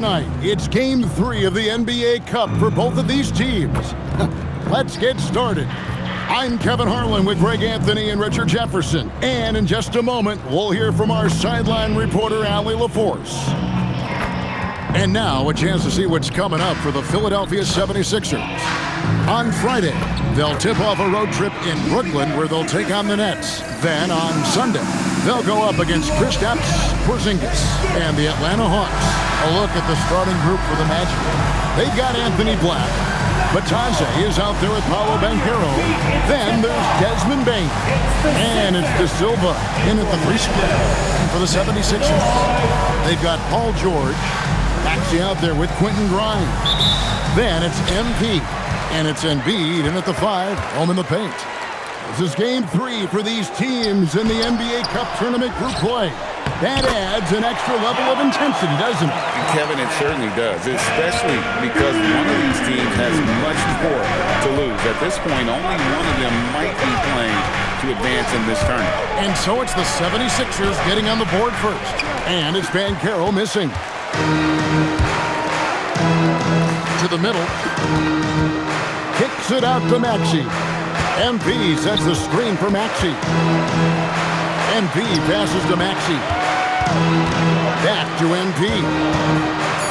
Tonight, it's Game 3 of the NBA Cup for both of these teams. Let's get started. I'm Kevin Harlan with Greg Anthony and Richard Jefferson. And in just a moment, we'll hear from our sideline reporter, Allie LaForce. And now, a chance to see what's coming up for the Philadelphia 76ers. On Friday, they'll tip off a road trip in Brooklyn where they'll take on the Nets. Then on Sunday, they'll go up against Kristaps Porzingis and the Atlanta Hawks. A look at the starting group for the Magic. They've got Anthony Black. Batadze is out there with Paolo Banchero. Then there's Desmond Bain. And it's De Silva in at the 3 spot for the 76ers. They've got Paul George. Maxey out there with Quentin Grimes. Then it's MP. And it's Embiid in at the 5, home in the paint. This is Game 3 for these teams in the NBA Cup Tournament group play. That adds an extra level of intensity, doesn't it? Kevin, it certainly does, especially because one of these teams has much more to lose. At this point, only one of them might be playing to advance in this tournament. And so it's the 76ers getting on the board first. And it's Banchero missing. To the middle. Kicks it out to Maxey. MP sets the screen for Maxey. MP passes to Maxey. Back to MP.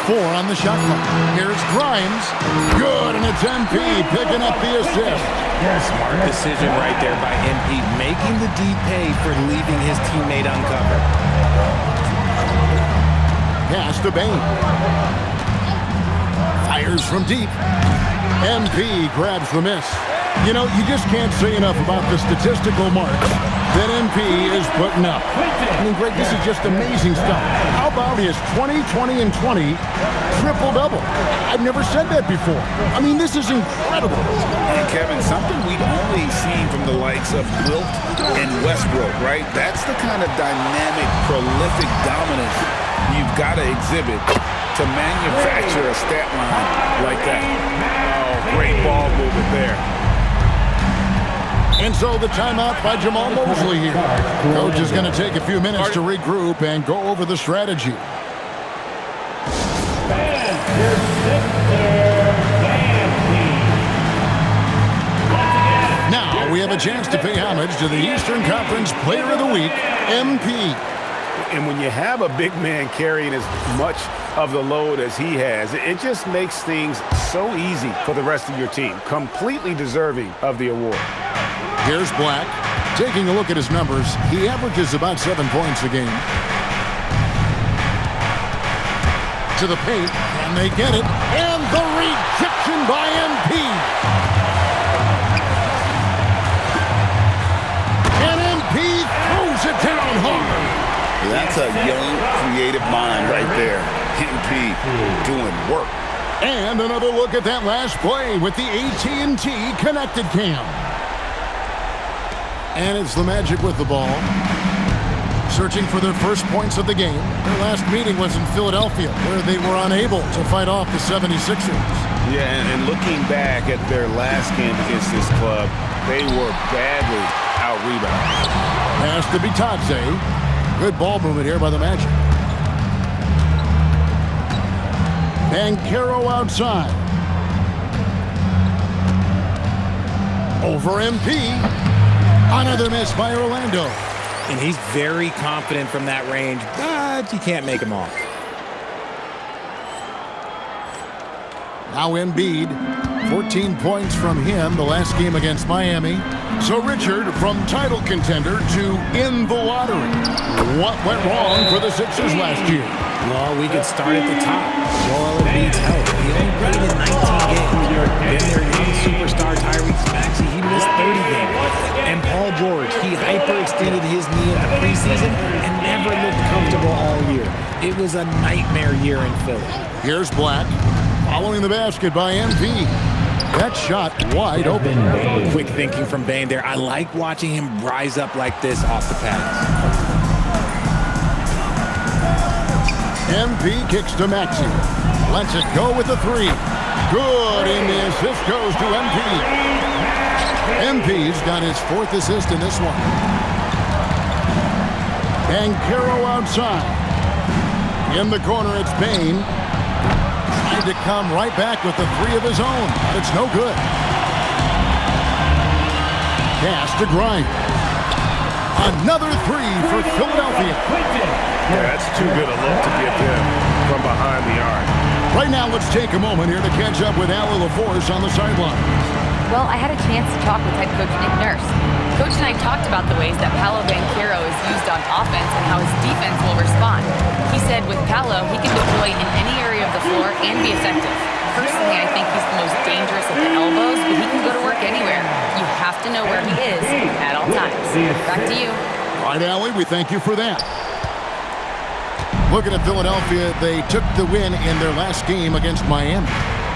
4 on the shot clock. Here's Grimes. Good, and it's MP picking up the assist. Smart decision right there by MP, making the D pay for leaving his teammate uncovered. Pass to Bain. Fires from deep. MP grabs the miss. You know, you just can't say enough about the statistical marks that MP is putting up. I mean, Greg, this is just amazing stuff. How about his 20, 20, and 20 triple-double? I've never said that before. I mean, this is incredible. And Kevin, something we've only seen from the likes of Wilt and Westbrook, right? That's the kind of dynamic, prolific dominance you've got to exhibit to manufacture a stat line like that. Oh, great ball movement there. And so the timeout by Jamal Mosley here. Coach is going to take a few minutes to regroup and go over the strategy. Now we have a chance to pay homage to the Eastern Conference Player of the Week, MP. And when you have a big man carrying as much of the load as he has, it just makes things so easy for the rest of your team. Completely deserving of the award. Here's Black. Taking a look at his numbers, he averages about 7 points a game. To the paint, and they get it. And the rejection by MP. And MP throws it down hard. That's a young, creative mind right there. MP doing work. And another look at that last play with the AT&T connected cam. And it's the Magic with the ball. Searching for their first points of the game. Their last meeting was in Philadelphia, where they were unable to fight off the 76ers. Yeah, and looking back at their last game against this club, they were badly out-rebounded. Pass to Batadze. Good ball movement here by the Magic. Banchero outside. Over MP. Another miss by Orlando. And he's very confident from that range, but you can't make him off. Now Embiid, 14 points from him the last game against Miami. So Richard, from title contender to in the lottery. What went wrong for the Sixers last year? Well, we could start at the top. Joel Embiid's health. He only played in 19 games. Then their young superstar Tyrese Maxey, he missed 30 games. And Paul George, he hyperextended his knee in the preseason and never looked comfortable all year. It was a nightmare year in Philly. Here's Black, following the basket by MP. That shot wide open. Quick thinking from Bain there. I like watching him rise up like this off the pass. MP kicks to Maxey. Lets it go with the 3. Good, and the assist goes to MP. MP's got his 4th assist in this one. Banchero outside. In the corner, it's Bain. to come right back with the three of his own, but it's no good. Pass to Grimes. Another three for Philadelphia. Yeah, that's too good a look to get them from behind the arc. Right now, let's take a moment here to catch up with Allie LaForce on the sideline. Well, I had a chance to talk with head coach Nick Nurse. Coach and I talked about the ways that Paolo Banchero is used on offense and how his defense will respond. He said with Paolo, he can deploy in any area of the floor and be effective. Personally, I think he's the most dangerous at the elbows, but he can go to work anywhere. You have to know where he is at all times. Back to you. All right, Allie, we thank you for that. Looking at Philadelphia, they took the win in their last game against Miami.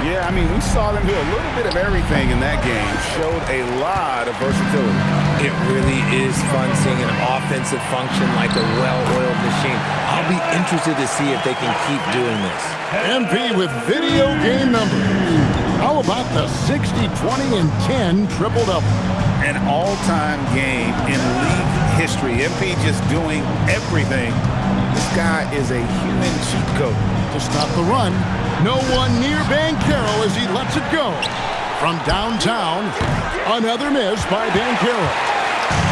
Yeah, I mean, we saw them do a little bit of everything in that game. Showed a lot of versatility. It really is fun seeing an offensive function like a well-oiled machine. I'll be interested to see if they can keep doing this. MP with video game numbers. How about the 60, 20, and 10 triple-double? An all-time game in league history. MP just doing everything. This guy is a human cheat code. To stop the run, no one near Banchero as he lets it go. From downtown, another miss by Banchero.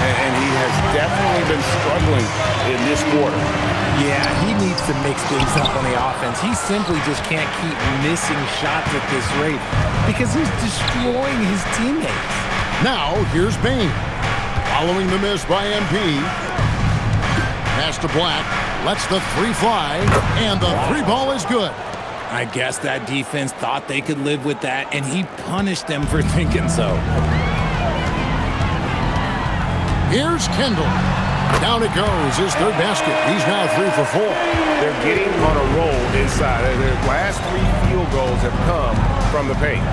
And he has definitely been struggling in this quarter. Yeah, he needs to mix things up on the offense. He simply just can't keep missing shots at this rate because he's destroying his teammates. Now, here's Bain. Following the miss by MP. Pass to Black. Lets the three fly, and the three ball is good. I guess that defense thought they could live with that, and he punished them for thinking so. Here's Kendall. Down it goes, his third basket. He's now 3 for 4. They're getting on a roll inside. Their last 3 field goals have come from the paint.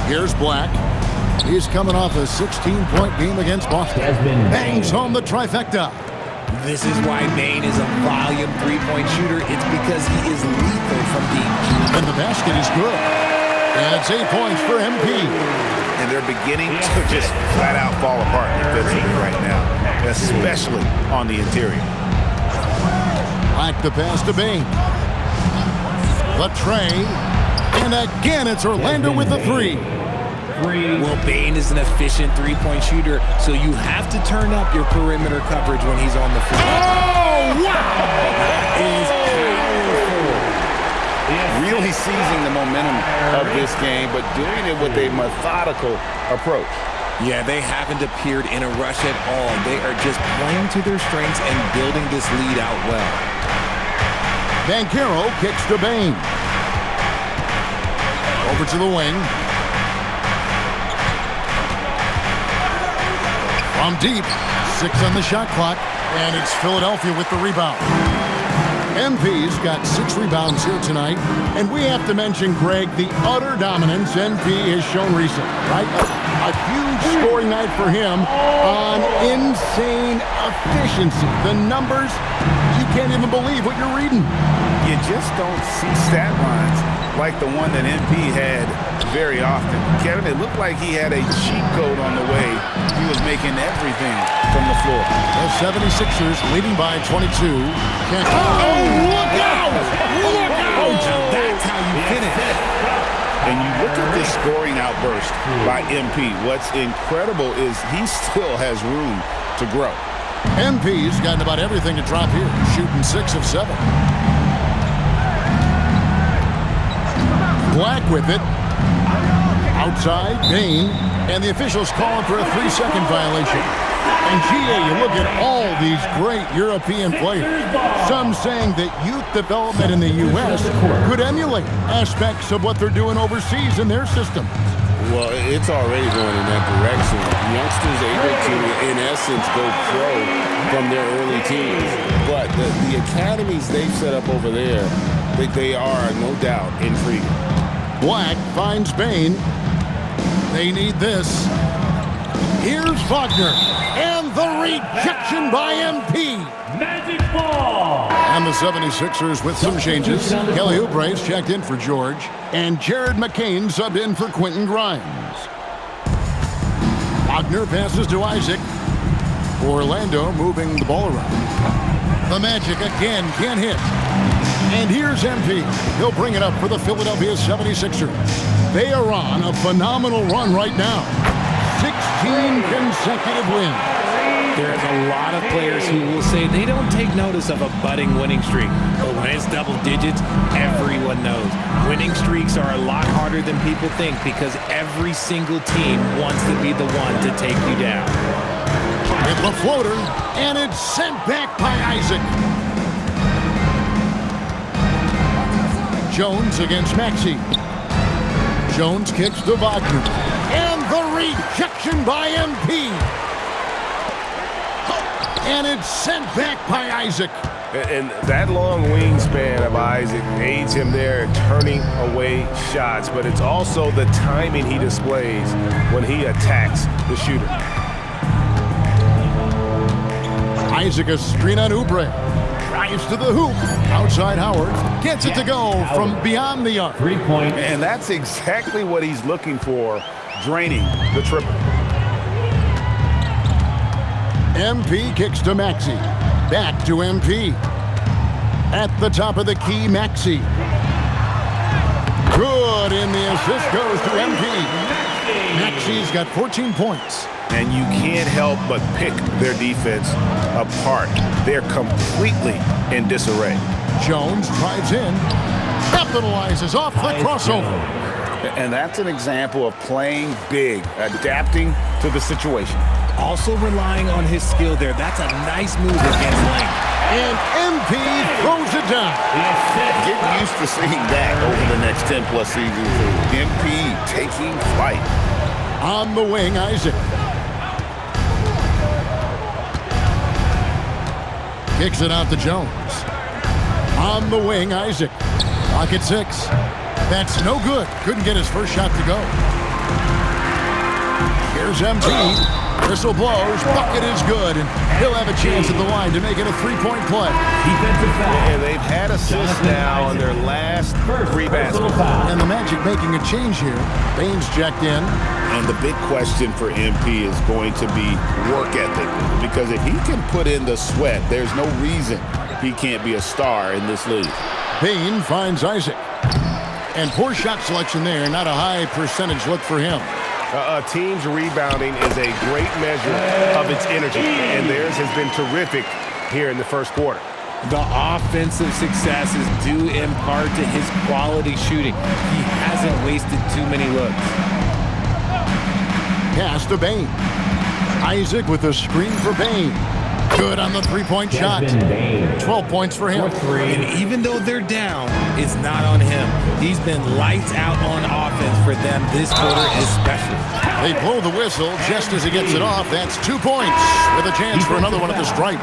Here's Black. He's coming off a 16-point game against Boston. Bangs home the trifecta. This is why Bain is a volume three-point shooter. It's because he is lethal from deep. And the basket is good. That's 8 points for MP. And they're beginning to just flat-out fall apart defensively right now, especially on the interior. Black the pass to Bain. The tray. And again, it's Orlando with the three. Well, Bain is an efficient three-point shooter, so you have to turn up your perimeter coverage when he's on the floor. Oh, wow! That is powerful. Really seizing the momentum of this game, but doing it with a methodical approach. Yeah, they haven't appeared in a rush at all. They are just playing to their strengths and building this lead out well. Banchero kicks to Bain. Over to the wing. From deep, 6 on the shot clock, and it's Philadelphia with the rebound. MP's got 6 rebounds here tonight, and we have to mention, Greg, the utter dominance MP has shown recently, right? A huge scoring night for him on insane efficiency. The numbers, you can't even believe what you're reading. You just don't see stat lines like the one that MP had very often. Kevin, it looked like he had a cheat code on the way. He was making everything from the floor. The 76ers leading by 22. Oh, look out! Look out! That's how you finish. And you look at this scoring outburst by MP. What's incredible is he still has room to grow. MP's gotten about everything to drop here, shooting 6 of 7. Black with it. Outside, Bain, and the officials calling for a 3-second violation. And GA, you look at all these great European players. Some saying that youth development in the U.S. could emulate aspects of what they're doing overseas in their system. Well, it's already going in that direction. Youngsters able to, in essence, go pro from their early teens. But the academies they've set up over there, they are, no doubt, intriguing. Black finds Bain. They need this. Here's Wagner. And the rejection by MP. Magic ball. And the 76ers with some changes. Kelly Oubre's checked in for George. And Jared McCain subbed in for Quentin Grimes. Wagner passes to Isaac. Orlando moving the ball around. The Magic again can't hit. And here's MP. He'll bring it up for the Philadelphia 76ers. They are on a phenomenal run right now. 16 consecutive wins. There's a lot of players who will say they don't take notice of a budding winning streak. But when it's double digits, everyone knows. Winning streaks are a lot harder than people think because every single team wants to be the one to take you down. With the floater, and it's sent back by Isaac. Jones against Maxey. Jones kicks to Wagner. And the rejection by MP. And it's sent back by Isaac. And that long wingspan of Isaac aids him there in turning away shots, but it's also the timing he displays when he attacks the shooter. Isaac a screen on Oubre. Drives to the hoop. Outside Howard. Gets it to go from beyond the arc. 3 points. And that's exactly what he's looking for, draining the triple. MP kicks to Maxey. Back to MP. At the top of the key, Maxey. Good, and the assist goes to MP. Maxey's got 14 points. And you can't help but pick their defense apart. They're completely in disarray. Jones drives in. Capitalizes off the crossover. And that's an example of playing big, adapting to the situation. Also relying on his skill there. That's a nice move against length. And MP throws it down. Get used to seeing that over the next 10-plus seasons. MP taking flight. On the wing, Isaac. Kicks it out to Jones. On the wing, Isaac. Clock at 6. That's no good. Couldn't get his first shot to go. Here's MP. Whistle blows. Bucket is good. And he'll have a chance at the line to make it a three-point play. And they've had assists now on their last 3 baskets. And the Magic making a change here. Baines checked in. And the big question for MP is going to be work ethic. Because if he can put in the sweat, there's no reason he can't be a star in this league. Bain finds Isaac. And poor shot selection there. Not a high percentage look for him. A team's rebounding is a great measure of its energy, and theirs has been terrific here in the first quarter. The offensive success is due in part to his quality shooting. He hasn't wasted too many looks. Pass to Bain. Isaac with a screen for Bain. Good on the three-point shot. 12 points for him. And even though they're down, it's not on him. He's been lights out on offense for them this quarter especially. They blow the whistle just as he gets it off. That's 2 points with a chance for another one at the stripe.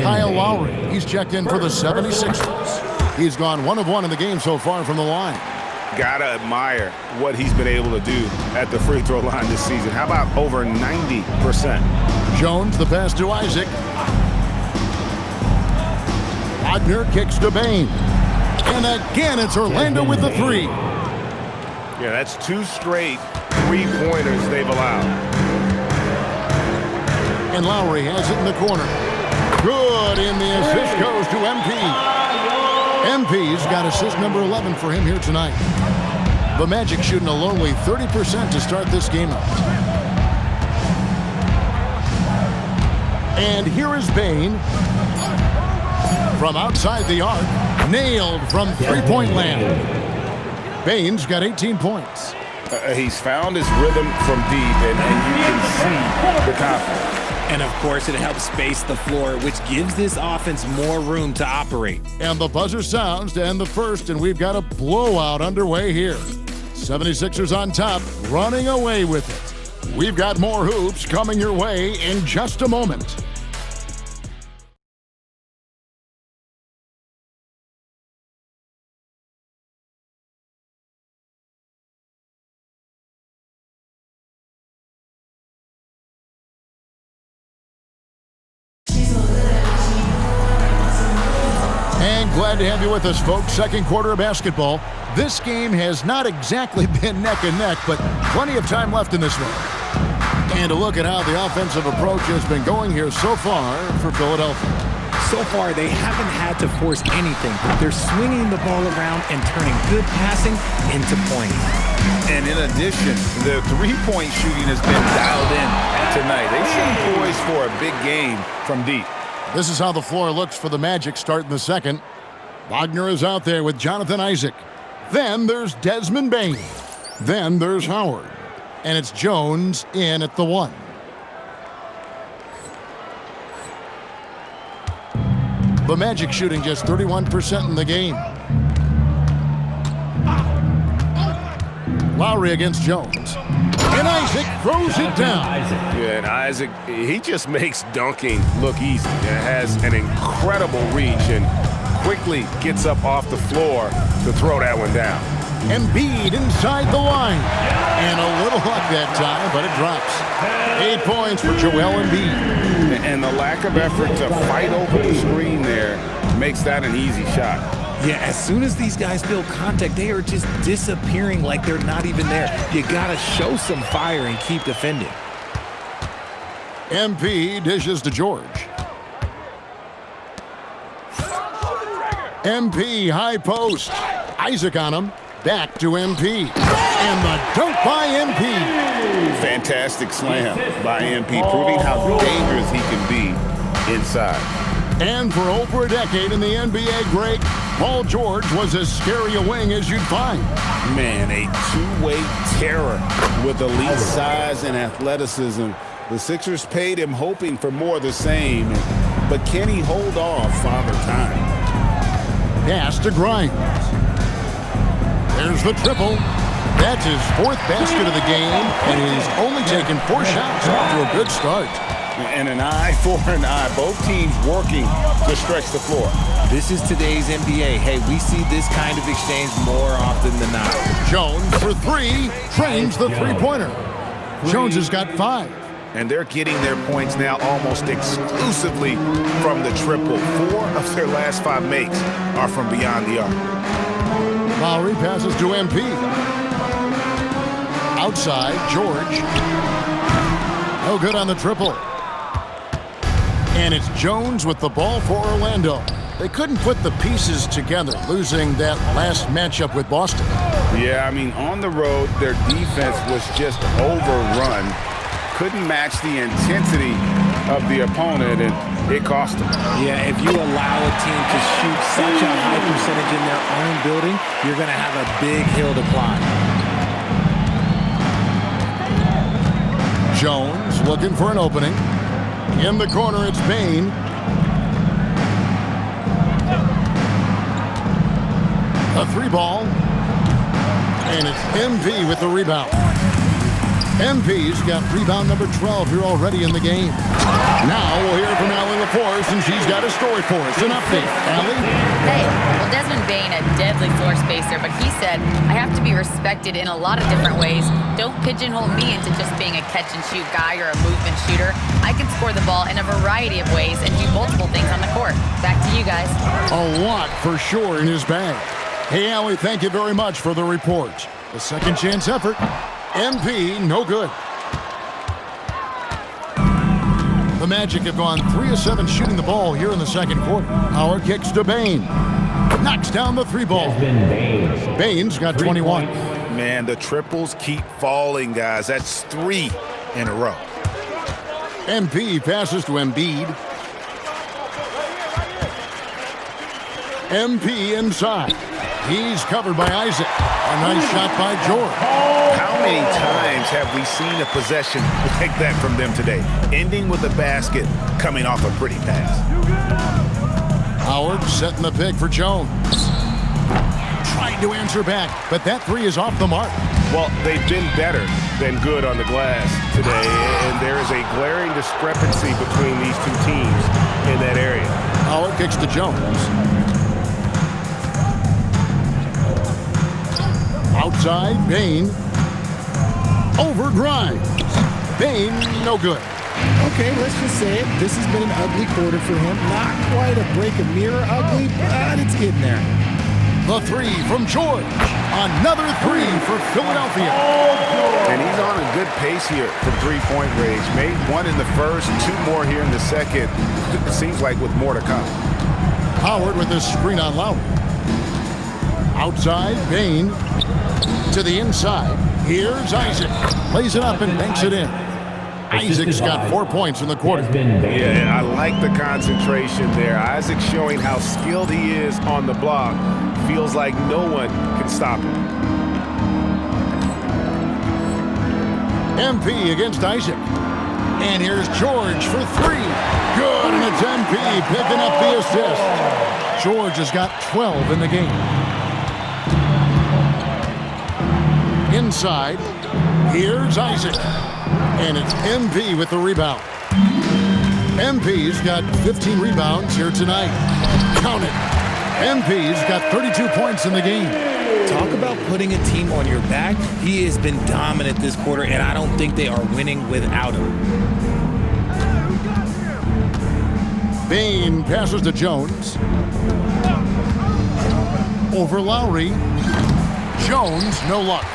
Kyle Lowry, he's checked in for the 76ers. He's gone 1 of 1 in the game so far from the line. Gotta admire what he's been able to do at the free throw line this season. How about over 90%? Jones, the pass to Isaac. Wagner kicks to Bain. And again, it's Orlando with the 3. Yeah, that's 2 straight three-pointers they've allowed. And Lowry has it in the corner. Good, and the assist goes to MP. MP's got assist number 11 for him here tonight. The Magic shooting a lonely 30% to start this game out. And here is Bain. From outside the arc, nailed from three-point land. Bain's got 18 points. He's found his rhythm from deep, and you can see the confidence. And, of course, it helps space the floor, which gives this offense more room to operate. And the buzzer sounds to end the first, and we've got a blowout underway here. 76ers on top, running away with it. We've got more hoops coming your way in just a moment. And glad to have you with us, folks. Second quarter of basketball. This game has not exactly been neck and neck, but plenty of time left in this one. And to look at how the offensive approach has been going here so far for Philadelphia. So far, they haven't had to force anything. They're swinging the ball around and turning good passing into points. And in addition, the three-point shooting has been dialed in tonight. They seem poised for a big game from deep. This is how the floor looks for the Magic starting the second. Wagner is out there with Jonathan Isaac. Then there's Desmond Bain. Then there's Howard. And it's Jones in at the 1. The Magic shooting just 31% in the game. Lowry against Jones. And Isaac throws it down. Yeah, and Isaac, he just makes dunking look easy. He has an incredible reach and quickly gets up off the floor to throw that one down. Embiid inside the line. And a little luck that time, but it drops. 8 points for Joel Embiid. And the lack of effort to fight over the screen there makes that an easy shot. Yeah, as soon as these guys feel contact, they are just disappearing like they're not even there. You gotta show some fire and keep defending. MP dishes to George. MP high post. Isaac on him. Back to MP. And the dunk by MP. Fantastic slam by MP, proving how dangerous he can be inside. And for over a decade in the NBA, Greg, Paul George was as scary a wing as you'd find. Man, a two-way terror with elite size and athleticism. The Sixers paid him hoping for more of the same, but can he hold off Father Time? Pass to Grimes. There's the triple. That's his 4th basket of the game, and he's only taken 4 shots after a good start. And an eye for an eye. Both teams working to stretch the floor. This is today's NBA. Hey, we see this kind of exchange more often than not. Jones for 3, trains the three-pointer. Jones has got 5. And they're getting their points now almost exclusively from the triple. 4 of their last 5 makes are from beyond the arc. Lowry passes to MP. Outside, George. No good on the triple. And it's Jones with the ball for Orlando. They couldn't put the pieces together, losing that last matchup with Boston. Yeah, I mean, on the road, their defense was just overrun. Couldn't match the intensity of the opponent, and it cost them. Yeah, if you allow a team to shoot such a high percentage in their own building, you're going to have a big hill to climb. Jones looking for an opening. In the corner, it's Bain. A 3-ball. And it's MP with the rebound. MP's got rebound number 12 here already in the game. Now we'll hear from Allie LaForce, and she's got a story for us. An update. Allie? Hey, well, Desmond Bain, a deadly floor spacer, but he said, I have to be respected in a lot of different ways. Don't pigeonhole me into just being a catch-and-shoot guy or a movement shooter. I can score the ball in a variety of ways and do multiple things on the court. Back to you guys. A lot for sure in his bag. Hey, Allie, thank you very much for the report. A second chance effort. MP, no good. The Magic have gone 3 of 7 shooting the ball here in the second quarter. Howard kicks to Bain. Knocks down the 3-ball. Bain's got 21. Man, the triples keep falling, guys. That's 3 in a row. MP passes to Embiid. MP inside. He's covered by Isaac. A nice shot by George. How many times have we seen a possession like that from them today? Ending with a basket, coming off a pretty pass. Howard setting the pick for Jones. Trying to answer back, but that 3 is off the mark. Well, they've been better than good on the glass today, and there is a glaring discrepancy between these two teams in that area. Howard kicks to Jones. Outside, Bain. Over Grimes. Bain, no good. Okay, let's just say it. This has been an ugly quarter for him. Not quite a break a mirror ugly, but it's getting there. The three from George. Another three for Philadelphia. And he's on a good pace here from three-point range. Made one in the first, two more here in the second. It seems like with more to come. Howard with the screen on Lowry. Outside, Bain. To the inside. Here's Isaac. Plays it up and banks it in. Isaac's got 4 points in the quarter. Yeah, I like the concentration there. Isaac showing how skilled he is on the block. Feels like no one can stop him. MP against Isaac. And here's George for three. Good, and it's MP picking up the assist. George has got 12 in the game. Inside, here's Isaac. And it's MP with the rebound. MP's got 15 rebounds here tonight. Count it. MP's got 32 points in the game. Talk about putting a team on your back. He has been dominant this quarter, and I don't think they are winning without him. Bain passes to Jones. Over Lowry. Jones, no luck.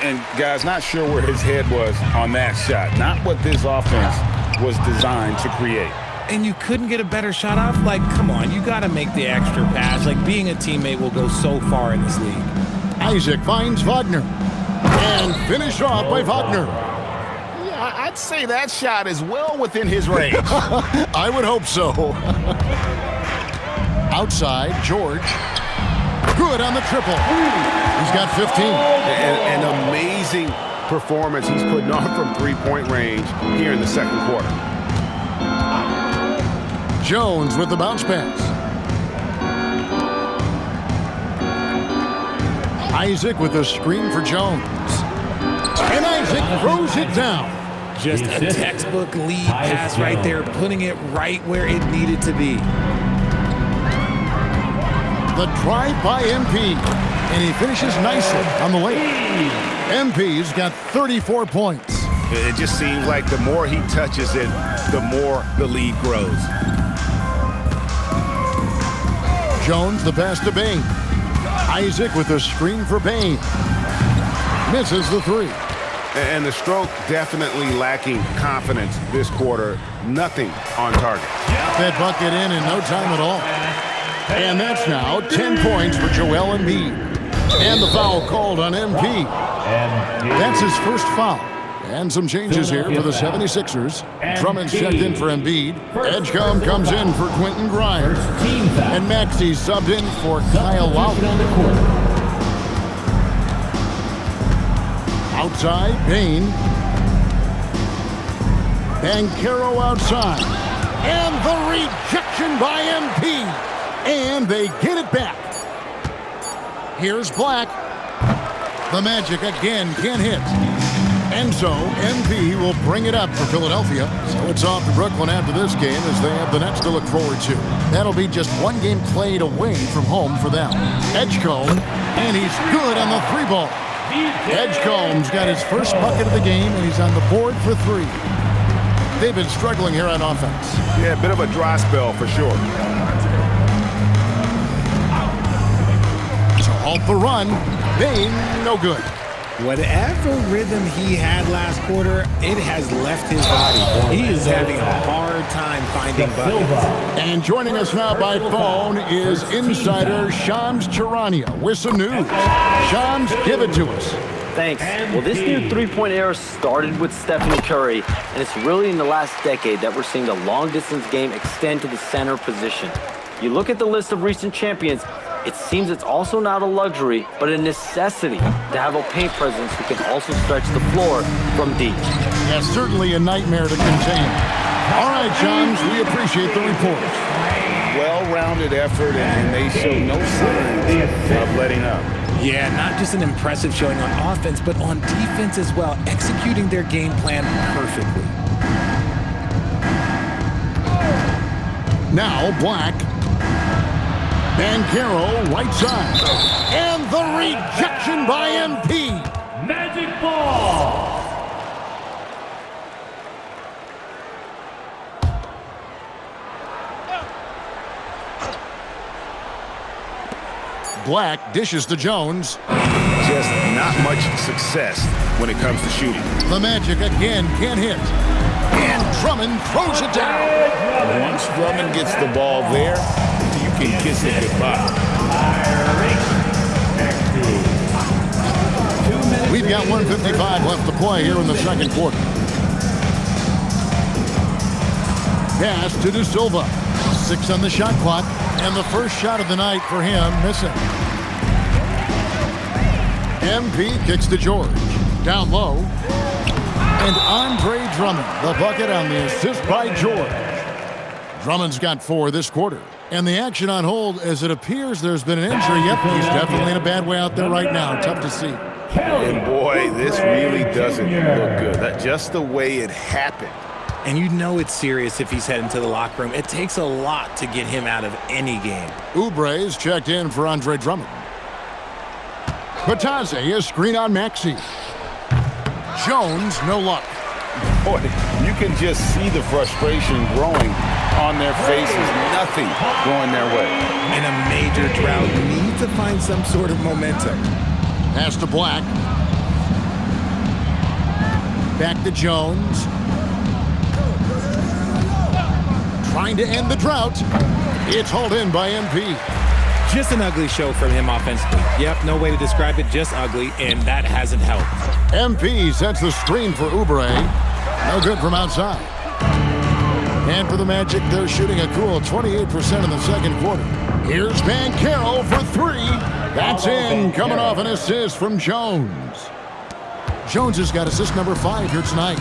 And guys, not sure where his head was on that shot. Not what this offense was designed to create. And you couldn't get a better shot off? Like, come on, you got to make the extra pass. Like, being a teammate will go so far in this league. Isaac finds Wagner. And finished off by Wagner. Yeah, I'd say that shot is well within his range. I would hope so. Outside, George. Good on the triple. He's got 15. An amazing performance he's putting on from three-point range here in the second quarter. Jones with the bounce pass. Isaac with a screen for Jones. And Isaac throws it down. Just a textbook lead pass right there, putting it right where it needed to be. The drive by MP, and he finishes nicely on the layup. MP's got 34 points. It just seems like the more he touches it, the more the lead grows. Jones the pass to Bain. Isaac with a screen for Bain. Misses the three. And the stroke definitely lacking confidence this quarter. Nothing on target. That bucket in no time at all. And that's now 10 points for Joel Embiid. And the foul called on MP. That's his first foul. And some changes here for the 76ers. Drummond's checked in for Embiid. Edgecombe comes in for Quentin Grimes. And Maxey subbed in for Kyle Lowry. Outside, Bain. Bankero outside. And the rejection by MP. And they get it back. Here's Black. The Magic again can't hit. And so MP will bring it up for Philadelphia. So it's off to Brooklyn after this game as they have the Nets to look forward to. That'll be just one game played away from home for them. Edgecombe, and he's good on the three ball. Edgecombe's got his first bucket of the game, and he's on the board for three. They've been struggling here on offense. Yeah, a bit of a dry spell for sure. So halt the run. Bain, no good. Whatever rhythm he had last quarter, it has left his body. He is having a hard time finding buckets. And joining us now by phone is insider Shams Charania with some news. Shams, give it to us. Thanks. Well, this new three-point era started with Stephen Curry, and it's really in the last decade that we're seeing the long-distance game extend to the center position. You look at the list of recent champions, it seems it's also not a luxury, but a necessity to have a paint presence who can also stretch the floor from deep. Yeah, certainly a nightmare to contain. All right, Shams, we appreciate the report. Well-rounded effort, and they show no signs of letting up. Yeah, not just an impressive showing on offense, but on defense as well, executing their game plan perfectly. Now Black. Bankero, right side. And the rejection by MP. Magic ball. Black dishes to Jones. Just not much success when it comes to shooting. The Magic again can't hit. And Drummond throws it down. Once Drummond gets the ball there, you can kiss it goodbye. We've got 1:55 left to play here in the second quarter. Pass to De Silva. 6 on the shot clock, and the first shot of the night for him missing. MP kicks to George. Down low. And Andre Drummond, the bucket on the assist by George. Drummond's got 4 this quarter. And the action on hold as it appears there's been an injury. Yep, he's definitely in a bad way out there right now. Tough to see. And boy, this really doesn't look good. That's just the way it happened. And you know it's serious if he's heading to the locker room. It takes a lot to get him out of any game. Oubre's checked in for Andre Drummond. Bataze is screen on Maxey. Jones, no luck. Boy, you can just see the frustration growing on their faces. Nothing going their way. In a major drought, you need to find some sort of momentum. Pass to Black. Back to Jones. Trying to end the drought. It's hauled in by MP. Just an ugly show from him offensively. Yep, no way to describe it, just ugly, and that hasn't helped. MP sets the screen for Oubre. No good from outside. And for the Magic, they're shooting a cool 28% in the second quarter. Here's Banchero for 3. That's in, coming off an assist from Jones. Jones has got assist number 5 here tonight.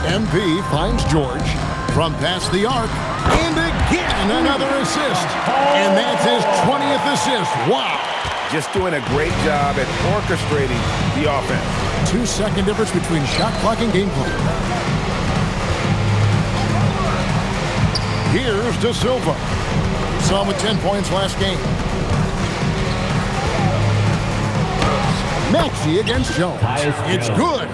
MP finds George from past the arc. And again, another assist. And that's his 20th assist. Wow. Just doing a great job at orchestrating the offense. 2-second difference between shot clock and game clock. Here's De Silva. Saw him with 10 points last game. Maxey against Jones. It's good.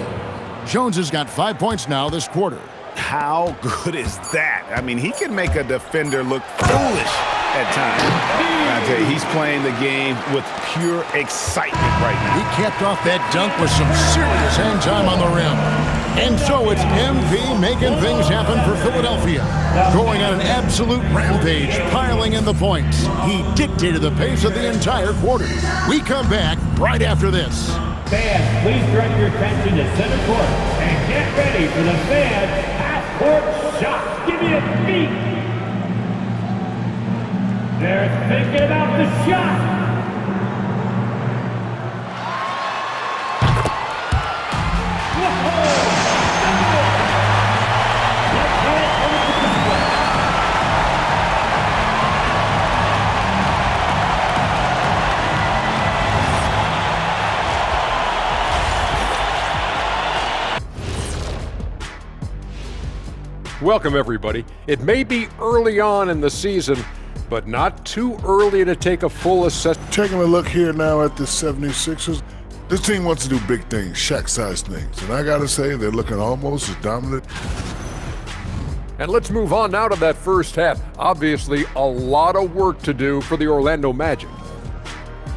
Jones has got 5 points now this quarter. How good is that? I mean, he can make a defender look foolish at times. I tell you, he's playing the game with pure excitement right now. He capped off that dunk with some serious hang time on the rim. And so it's MP making things happen for Philadelphia. Going on an absolute rampage, piling in the points. He dictated the pace of the entire quarter. We come back right after this. Fans, please direct your attention to center court and get ready for the fans half-court shot. Give me a beat. They're thinking about the shot. Welcome, everybody. It may be early on in the season, but not too early to take a full assessment. Taking a look here now at the 76ers, this team wants to do big things, Shaq-sized things. And I got to say, they're looking almost as dominant. And let's move on now to that first half. Obviously, a lot of work to do for the Orlando Magic.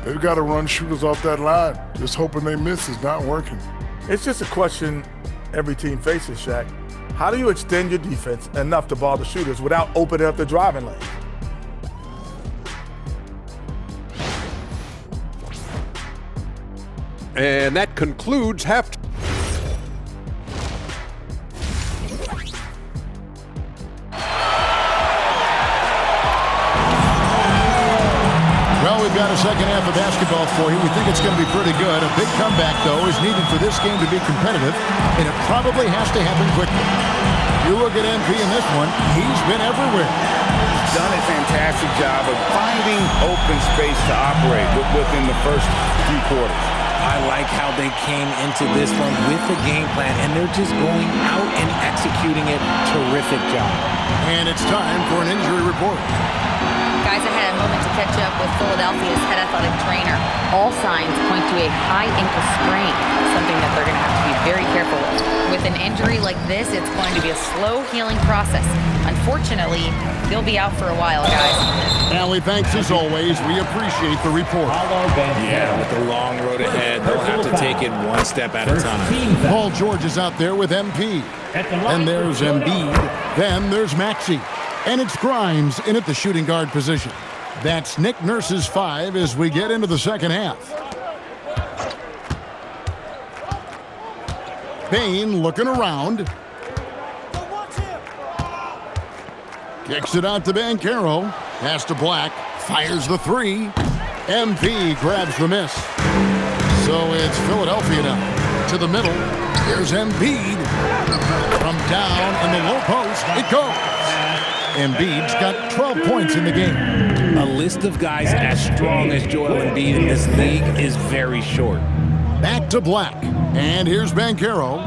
They've got to run shooters off that line. Just hoping they miss is not working. It's just a question every team faces, Shaq. How do you extend your defense enough to ball the shooters without opening up the driving lane? And that concludes half. Well, we've got a second half of basketball for you. We think it's going to be pretty good. A big comeback, though, is needed for this game to be competitive, and it probably has to happen quickly. You look at MP in this one, he's been everywhere. He's done a fantastic job of finding open space to operate within the first few quarters. I like how they came into this one with the game plan, and they're just going out and executing it. Terrific job. And it's time for an injury report. Guys, I had a moment to catch up with Philadelphia Philadelphia's head athletic trainer. All signs point to a high ankle sprain, something that they're going to have to be very careful with. With an injury like this, it's going to be a slow healing process. Unfortunately, he'll be out for a while, guys. Allie, thanks as always. We appreciate the report. Yeah, with the long road ahead, they'll have to take it one step at a time. Paul George is out there with MP. And there's Embiid. Then there's Maxey. And it's Grimes in at the shooting guard position. That's Nick Nurse's 5 as we get into the second half. Bain looking around. Kicks it out to Banchero. Pass to Black. Fires the 3. MP grabs the miss. So it's Philadelphia now. To the middle. Here's Embiid. From down in the low post, it goes. Embiid's got 12 points in the game. A list of guys as strong as Joel Embiid in this league is very short. Back to Black. And here's Banchero.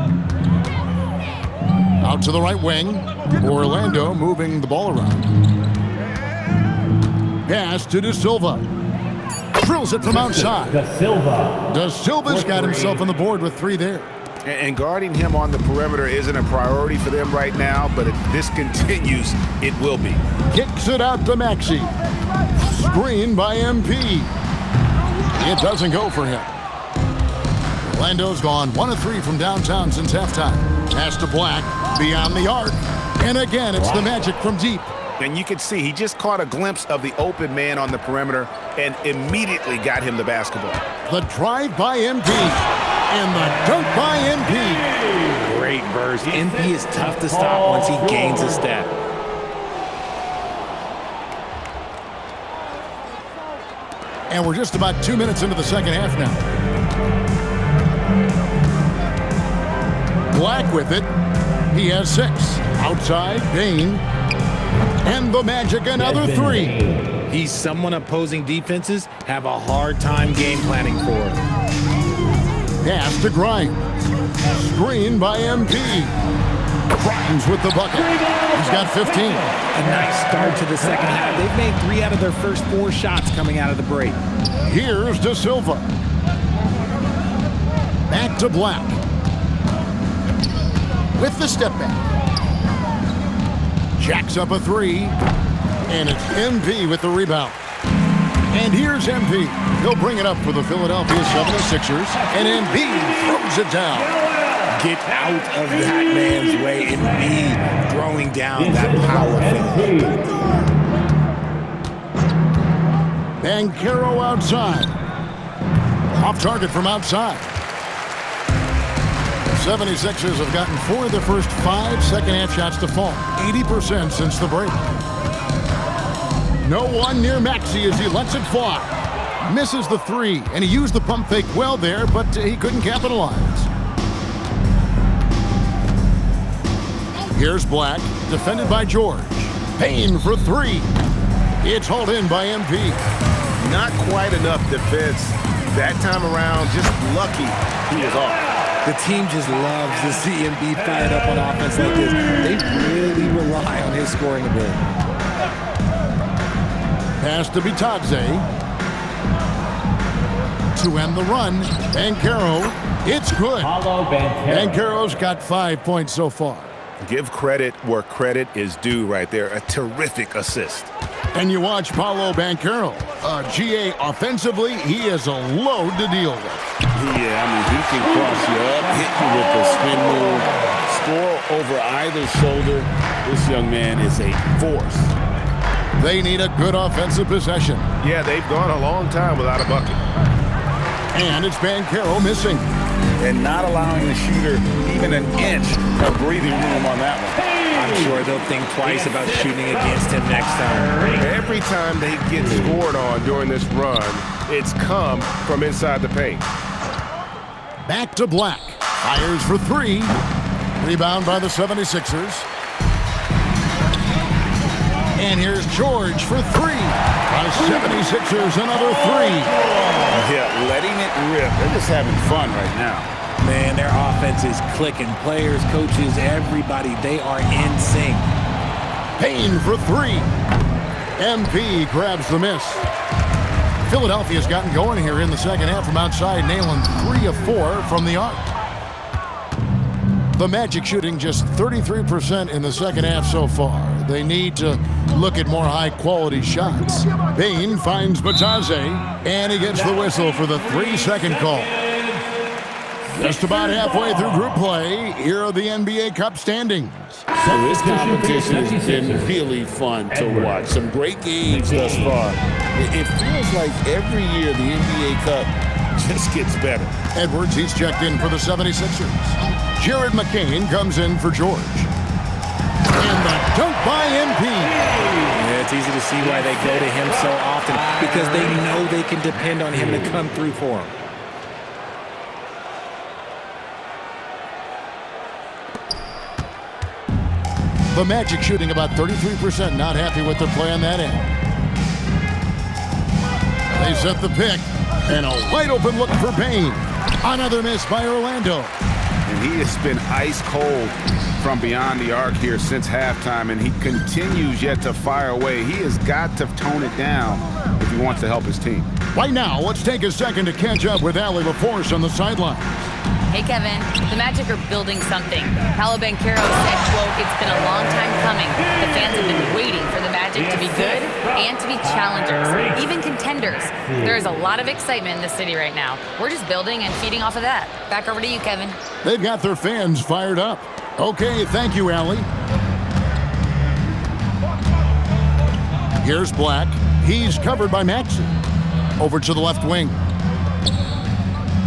Out to the right wing. Orlando moving the ball around. Pass to De Silva. Drills it from outside. De Silva's got himself on the board with 3 there. And guarding him on the perimeter isn't a priority for them right now, but if this continues, it will be. Kicks it out to Maxey. Screen by MP. It doesn't go for him. Orlando's gone 1 of 3 from downtown since halftime. Pass to Black, beyond the arc. And again, it's the Magic from deep. And you can see he just caught a glimpse of the open man on the perimeter and immediately got him the basketball. The drive by MP. And the dunk by MP. Great burst. MP is tough to stop once he gains a step. And we're just about 2 minutes into the second half now. Black with it. He has 6. Outside, Bain. And the Magic another 3. He's someone opposing defenses have a hard time game planning for. Pass to Grimes. Screen by MP. Grimes with the bucket. He's got 15. A nice start to the second half. They've made 3 out of their first 4 shots coming out of the break. Here's De Silva. Back to Black. With the step back. Jacks up a 3. And it's MP with the rebound. And here's MP. He'll bring it up for the Philadelphia 76ers. And Embiid throws it down. Get out of that man's way. Embiid throwing down that power thing. Banchero outside. Off target from outside. The 76ers have gotten 4 of their first 5 second-half shots to fall. 80% since the break. No one near Maxey as he lets it fly. Misses the 3, and he used the pump fake well there, but he couldn't capitalize. Here's Black, defended by George. Payne for 3. It's hauled in by MP. Not quite enough defense that time around. Just lucky he was off. The team just loves to see Embiid fired up on offense like this. They really rely on his scoring ability. Pass to Bitadze. To end the run, Banchero. It's good. Banchero's got 5 points so far. Give credit where credit is due right there. A terrific assist. And you watch Paolo Banchero. GA offensively, he is a load to deal with. Yeah, I mean, he can cross you up, hit you with the spin move, score over either shoulder. This young man is a force. They need a good offensive possession. Yeah, they've gone a long time without a bucket. And it's Banchero missing. And not allowing the shooter even an inch of breathing room on that one. I'm sure they'll think twice about shooting against him next time. Every time they get scored on during this run, it's come from inside the paint. Back to Black. Fires for 3. Rebound by the 76ers. And here's George for 3. By 76ers, another 3. Yeah, letting it rip. They're just having fun right now. Man, their offense is clicking. Players, coaches, everybody, they are in sync. Payne for 3. MP grabs the miss. Philadelphia's gotten going here in the second half from outside, nailing 3 of 4 from the arc. The Magic shooting just 33% in the second half so far. They need to look at more high-quality shots. Bain finds Batadze, and he gets the whistle for the 3-second call. Just about halfway through group play, here are the NBA Cup standings. So this competition has been really fun to watch. Some great games thus far. It feels like every year the NBA Cup just gets better. Edwards, he's checked in for the 76ers. Jared McCain comes in for George. And the dunk by MP. Yeah, it's easy to see why they go to him so often, because they know they can depend on him to come through for them. The Magic shooting about 33%, not happy with their play on that end. They set the pick, and a wide open look for Bain. Another miss by Orlando. And he has been ice cold from beyond the arc here since halftime, and he continues yet to fire away. He has got to tone it down if he wants to help his team. Right now, let's take a second to catch up with Allie LaForce on the sideline. Hey, Kevin, the Magic are building something. Paolo Banchero said, quote, "It's been a long time coming. The fans have been waiting for the Magic to be good and to be challengers, even contenders." There is a lot of excitement in the city right now. We're just building and feeding off of that. Back over to you, Kevin. They've got their fans fired up. Okay, thank you, Allie. Here's Black. He's covered by Maxey. Over to the left wing.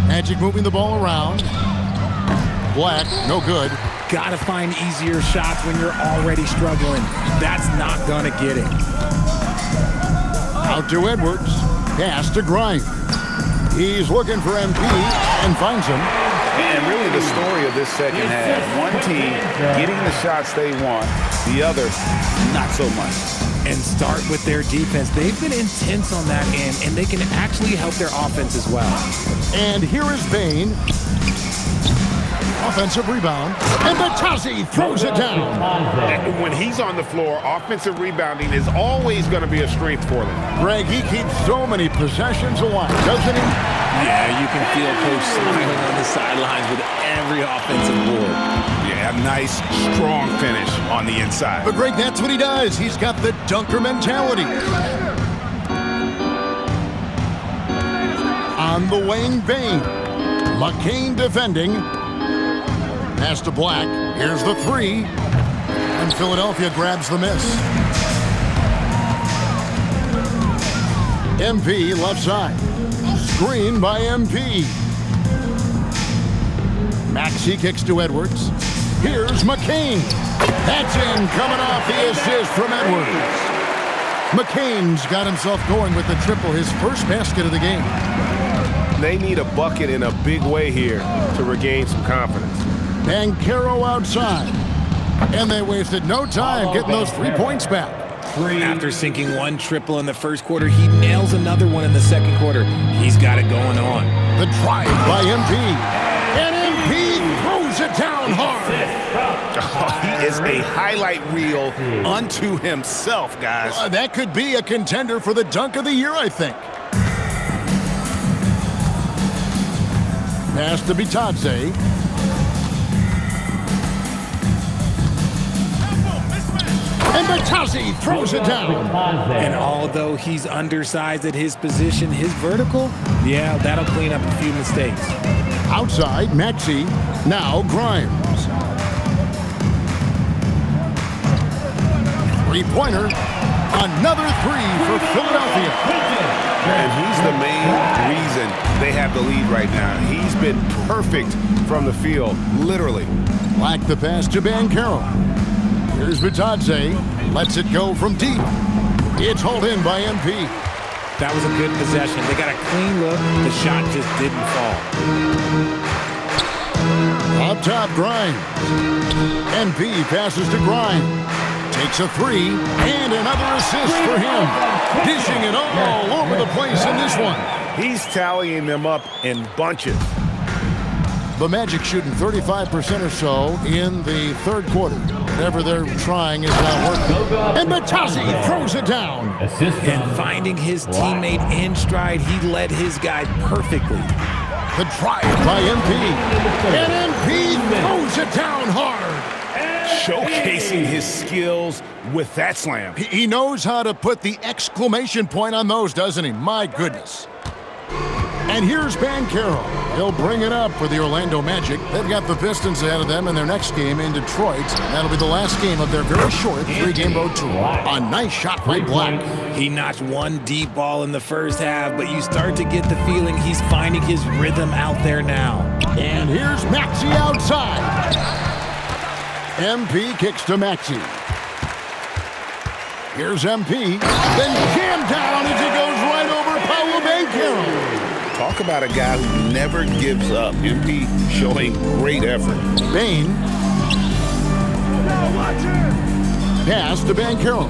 Magic moving the ball around. Black, no good. Gotta find easier shots when you're already struggling. That's not gonna get it. Out to Edwards. Pass to Grimes. He's looking for MP and finds him. And really the story of this second half, one team getting the shots they want, the other not so much. And start with their defense. They've been intense on that end, and they can actually help their offense as well. And here is Bain. Offensive rebound. And Batadze throws it down. And when he's on the floor, offensive rebounding is always going to be a strength for them. Greg, he keeps so many possessions alive, doesn't he? Yeah, you can feel Coach smiling on the sidelines with every offensive board. Yeah, nice, strong finish on the inside. But Greg, that's what he does. He's got the dunker mentality. On the wing, Bain. McCain defending. Pass to Black. Here's the three. And Philadelphia grabs the miss. MP left side. Screen by MP. Maxey kicks to Edwards. Here's McCain. That's in, coming off the assist from Edwards. McCain's got himself going with the triple, his first basket of the game. They need a bucket in a big way here to regain some confidence. Banchero outside. And they wasted no time getting those 3 points back. After sinking one triple in the first quarter, he nails another one in the second quarter. He's got it going on. The drive by MP. And MP throws it down hard. Oh, he is a highlight reel unto himself, guys. That could be a contender for the dunk of the year, I think. Pass to Batadze. And Batadze throws it down. And although he's undersized at his position, his vertical, yeah, that'll clean up a few mistakes. Outside, Maxey. Now Grimes. Three-pointer. Another three for Philadelphia. And he's the main reason they have the lead right now. He's been perfect from the field, literally. Black the pass to Banchero. Here's Batadze. Lets it go from deep. It's hauled in by MP. That was a good possession. They got a clean look. The shot just didn't fall. Up top, Grimes. MP passes to Grimes. Takes a three, and another assist for him. Dishing it all over the place in this one. He's tallying them up in bunches. The Magic shooting 35% or so in the third quarter. Whatever they're trying is not working. And Batazzi throws it down. And finding his teammate in stride, he led his guy perfectly. The drive by MP. And MP throws it down hard. Showcasing his skills with that slam. He knows how to put the exclamation point on those, doesn't he? My goodness. And here's Bankero. He'll bring it up for the Orlando Magic. They've got the Pistons ahead of them in their next game in Detroit. That'll be the last game of their very short 3-game road tour. A nice shot by Black. He notched one deep ball in the first half, but you start to get the feeling he's finding his rhythm out there now. And here's Maxey outside. MP kicks to Maxey. Here's MP. Then jammed down as he goes right over Paolo Bankero. Talk about a guy who never gives up. MP showing great effort. Bain. Pass to Bankero.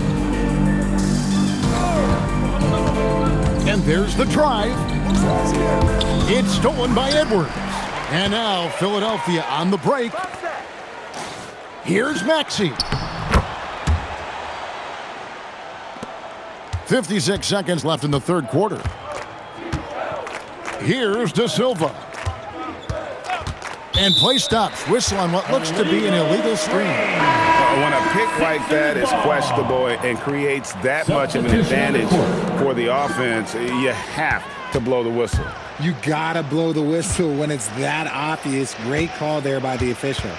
And there's the drive. It's stolen by Edwards. And now Philadelphia on the break. Here's Maxey. 56 seconds left in the third quarter. Here's De Silva. And play stops. Whistle on what looks to be an illegal screen. When a pick like that is questionable and creates that much of an advantage for the offense, you have to blow the whistle. You gotta blow the whistle when it's that obvious. Great call there by the official.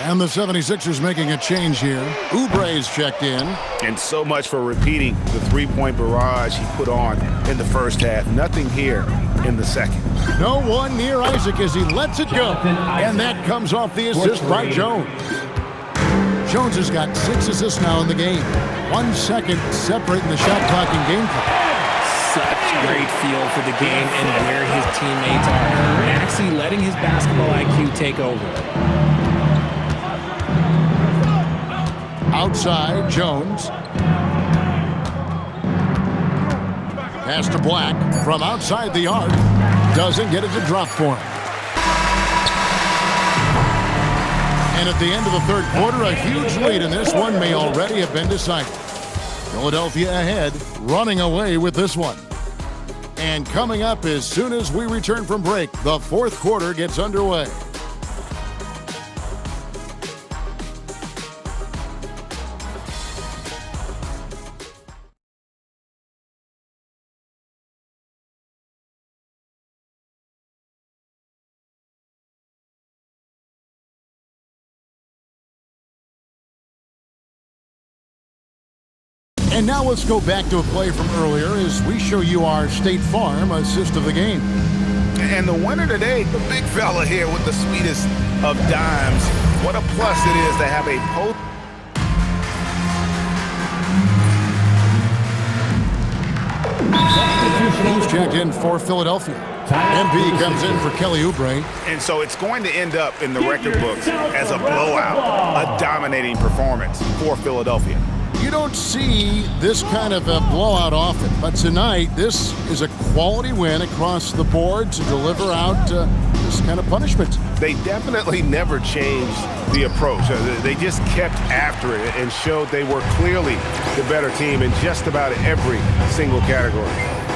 And the 76ers making a change here. Oubre's checked in. And so much for repeating the three-point barrage he put on in the first half. Nothing here in the second. No one near Isaac as he lets it go. And that comes off the assist by Jones. Jones has got 6 assists now in the game. 1 second separating the shot clock and game clock. Such great feel for the game and where his teammates are. Maxey letting his basketball IQ take over. Outside, Jones. Pass to Black from outside the arc. Doesn't get it to drop for him. And at the end of the third quarter, a huge lead, and this one may already have been decided. Philadelphia ahead, running away with this one. And coming up as soon as we return from break, the fourth quarter gets underway. And now let's go back to a play from earlier as we show you our State Farm assist of the game. And the winner today, the big fella here with the sweetest of dimes. What a plus it is to have a post. He's checked in for Philadelphia. MP comes in for Kelly Oubre. And so it's going to end up in the record books as a blowout, a dominating performance for Philadelphia. You don't see this kind of a blowout often, but tonight this is a quality win across the board to deliver out this kind of punishment. They definitely never changed the approach. They just kept after it and showed they were clearly the better team in just about every single category.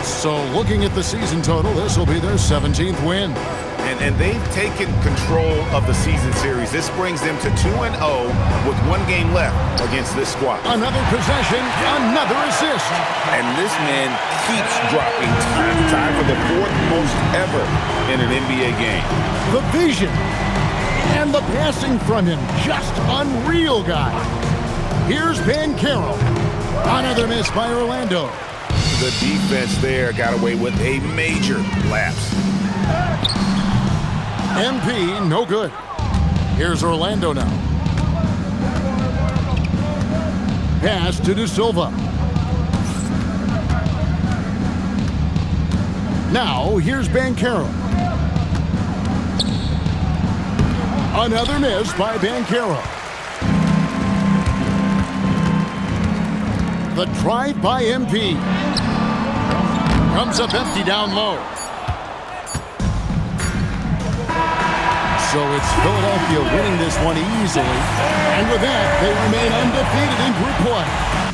So looking at the season total, this will be their 17th win. And they've taken control of the season series. This brings them to 2-0 with 1 game left against this squad. Another possession, another assist. And this man keeps dropping time to time for the 4th most ever in an NBA game. The vision and the passing from him, just unreal, guy. Here's Bankero. Another miss by Orlando. The defense there got away with a major lapse. MP, no good. Here's Orlando now. Pass to De Silva. Now, here's Bankero. Another miss by Bankero. The drive by MP. Comes up empty down low. So it's Philadelphia winning this one easily. And with that, they remain undefeated in group play.